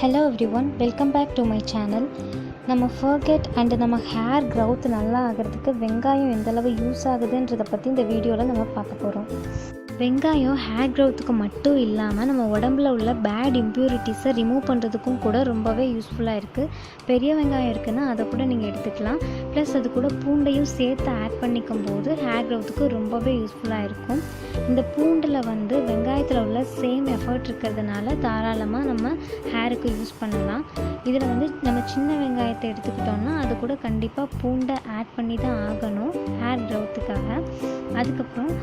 Hello everyone, welcome back to my channel. நம்ம forget and நம்ம hair growth நல்லா ஆகிறதுக்கு வெங்காயம் எந்தளவு யூஸ் ஆகுதுன்றதை பற்றி இந்த வீடியோவில் நம்ம பார்க்க போகிறோம். வெங்காயம் ஹேர் க்ரோத்துக்கு மட்டும் இல்லாமல் நம்ம உடம்புல உள்ள பேட் இம்ப்யூரிட்டிஸை ரிமூவ் பண்ணுறதுக்கும் கூட ரொம்பவே யூஸ்ஃபுல்லாக இருக்குது. பெரிய வெங்காயம் இருக்குன்னா அதை கூட நீங்கள் எடுத்துக்கலாம். ப்ளஸ் அது கூட பூண்டையும் சேர்த்து ஆட் பண்ணிக்கும் போது ஹேர் க்ரோத்துக்கு ரொம்பவே யூஸ்ஃபுல்லாக இருக்கும். இந்த பூண்டில் வெங்காயத்தில் உள்ள சேம் எஃபர்ட் இருக்கிறதுனால தாராளமாக நம்ம ஹேருக்கு யூஸ் பண்ணலாம். இதில் நம்ம சின்ன வெங்காயத்தை எடுத்துக்கிட்டோம்னா அது கூட கண்டிப்பாக பூண்டை ஆட் பண்ணி தான் ஆகணும் ஹேர் க்ரோத்துக்காக. அதுக்கப்புறம்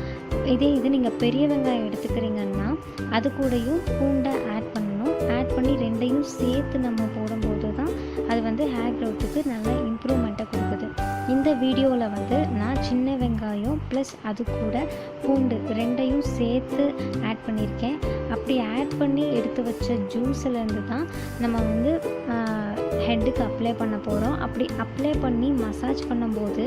இது நீங்கள் பெரிய வெங்காயம் எடுத்துக்கிறீங்கன்னா அது கூடயும் பூண்டை ஆட் பண்ணணும். ஆட் பண்ணி ரெண்டையும் சேர்த்து நம்ம போடும்போது தான் அது ஹேர் க்ரோத்துக்கு நல்ல இம்ப்ரூவ்மெண்ட்டை கொடுக்குது. இந்த வீடியோவில் நான் சின்ன வெங்காயம் ப்ளஸ் அது கூட பூண்டு ரெண்டையும் சேர்த்து ஆட் பண்ணியிருக்கேன். அப்படி ஆட் பண்ணி எடுத்து வச்ச ஜூஸ்லேருந்து தான் நம்ம ஹெட்டுக்கு அப்ளை பண்ண போகிறோம். அப்படி அப்ளை பண்ணி மசாஜ் பண்ணும்போது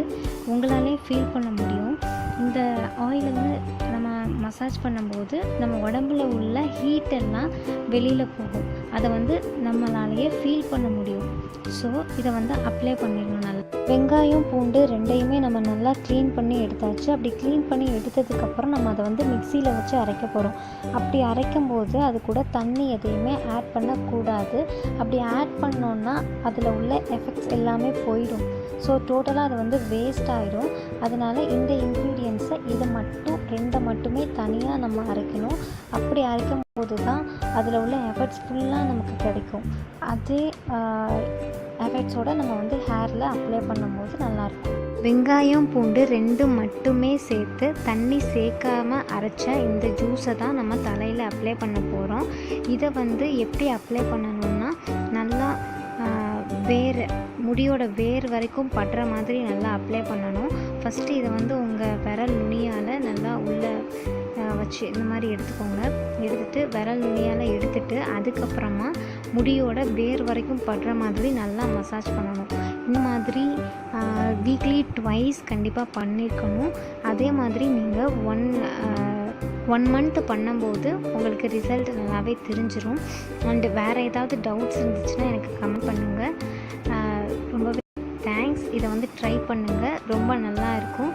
உங்களாலே ஃபீல் பண்ண முடியும். இந்த ஆயில் நம்ம மசாஜ் பண்ணும்போது நம்ம உடம்புல உள்ள ஹீட்டெல்லாம் வெளியில் போகும். அதை நம்மளாலேயே ஃபீல் பண்ண முடியும். ஸோ இதை அப்ளை பண்ணிடணும். நல்லா வெங்காயம் பூண்டு ரெண்டையுமே நம்ம நல்லா க்ளீன் பண்ணி எடுத்தாச்சு. அப்படி க்ளீன் பண்ணி எடுத்ததுக்கப்புறம் நம்ம அதை மிக்சியில் வச்சு அரைக்க போகிறோம். அப்படி அரைக்கும் போது அது கூட தண்ணி எதையுமே ஆட் பண்ணக்கூடாது. அப்படி ஆட் பண்ணோன்னா அதில் உள்ள எஃபெக்ட்ஸ் எல்லாமே போயிடும். ஸோ டோட்டலாக அது வேஸ்ட் ஆகிடும். அதனால் இந்த இன்க்ரீடியன்ஸை ரெண்டை மட்டுமே தனியாக நம்ம அரைக்கணும். அப்படி அரைக்கும் போது தான் அதில் உள்ள எஃபெக்ட்ஸ் ஃபுல்லாக நமக்கு கிடைக்கும். அதே எஃபெக்ட்ஸோடு நம்ம ஹேரில் அப்ளை பண்ணும்போது நல்லாயிருக்கும். வெங்காயம் பூண்டு ரெண்டு மட்டுமே சேர்த்து தண்ணி சேர்க்காமல் அரைச்ச இந்த ஜூஸை தான் நம்ம தலையில் அப்ளை பண்ண போகிறோம். இதை எப்படி அப்ளை பண்ணணும்னா நல்லா முடியோட வேர் வரைக்கும் படுற மாதிரி நல்லா அப்ளை பண்ணணும். ஃபஸ்ட்டு இதை உங்கள் விரல் நுனியால் நல்லா உள்ளே வச்சு இந்த மாதிரி எடுத்துக்கோங்க. எடுத்துகிட்டு விரல் நுனியால் எடுத்துகிட்டு அதுக்கப்புறமா முடியோட வேர் வரைக்கும் படுற மாதிரி நல்லா மசாஜ் பண்ணணும். இந்த மாதிரி வீக்லி ட்வைஸ் கண்டிப்பாக பண்ணியிருக்கணும். அதே மாதிரி நீங்கள் ஒன் மந்த் பண்ணும்போது உங்களுக்கு ரிசல்ட் நல்லாவே தெரிஞ்சிடும். அண்டு வேறு ஏதாவது டவுட்ஸ் இருந்துச்சுன்னா எனக்கு கமெண்ட் பண்ணுங்கள். ரொம்பவே தேங்க்ஸ். இதை ட்ரை பண்ணுங்கள், ரொம்ப நல்லா இருக்கும்.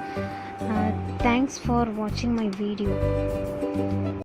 தேங்க்ஸ் ஃபார் வாட்சிங் மை வீடியோ.